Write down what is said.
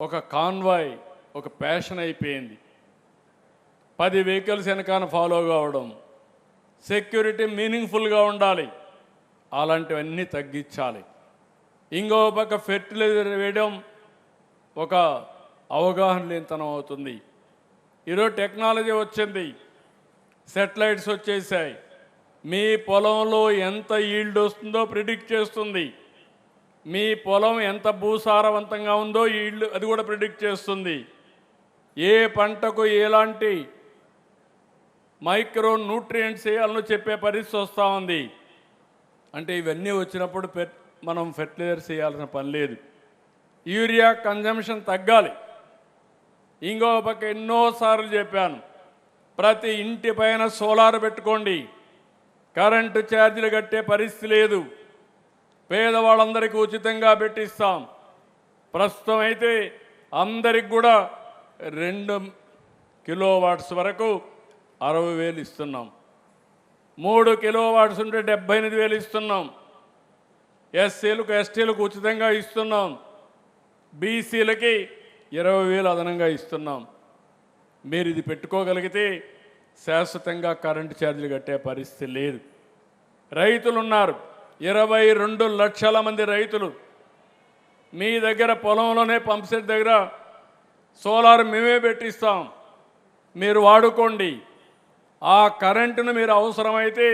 ఒక కాన్వాయ్, ఒక ప్యాషన్ అయిపోయింది. 10 వెహికల్స్ వెనకాల ఫాలో కావడం, సెక్యూరిటీ మీనింగ్ఫుల్గా ఉండాలి, అలాంటివన్నీ తగ్గించాలి. ఇంకో పక్క ఫెర్టిలైజర్ వేయడం ఒక అవగాహన లేనితనం అవుతుంది. ఈరోజు టెక్నాలజీ వచ్చింది, సెటిలైట్స్ వచ్చేసాయి. మీ పొలంలో ఎంత ఈల్డ్ వస్తుందో ప్రిడిక్ట్ చేస్తుంది. మీ పొలం ఎంత భూసారవంతంగా ఉందో ఈల్డ్ అది కూడా ప్రిడిక్ట్ చేస్తుంది. ఏ పంటకు ఎలాంటి మైక్రో న్యూట్రియంట్స్ వేయాలని చెప్పే పరిస్థితి వస్తూ ఉంది. అంటే ఇవన్నీ వచ్చినప్పుడు మనం ఫెర్టిలైజర్స్ వేయాల్సిన పని లేదు. యూరియా కన్జంప్షన్ తగ్గాలి. ఇంకో పక్క ఎన్నోసార్లు చెప్పాను, ప్రతి ఇంటి పైన సోలార్ పెట్టుకోండి. కరెంటు ఛార్జీలు కట్టే పరిస్థితి లేదు. పేదవాళ్ళందరికీ ఉచితంగా పెట్టిస్తాం. ప్రస్తుతం అయితే అందరికి కూడా 2 కిలోవాట్స్ వరకు 60,000 ఇస్తున్నాం. 3 కిలోవాట్స్ ఉంటే 78,000 ఇస్తున్నాం. ఎస్సీలకు ఎస్టీలకు ఉచితంగా ఇస్తున్నాం. బీసీలకి 20,000 అదనంగా ఇస్తున్నాం. మీరు ఇది పెట్టుకోగలిగితే శాశ్వతంగా కరెంటు ఛార్జీలు కట్టే పరిస్థితి లేదు. రైతులు ఉన్నారు, 22 లక్షల మంది రైతులు. మీ దగ్గర పొలంలోనే పంప్ సెట్ దగ్గర సోలార్ మేమే పెట్టిస్తాం, మీరు వాడుకోండి. ఆ కరెంటును మీరు అవసరమైతే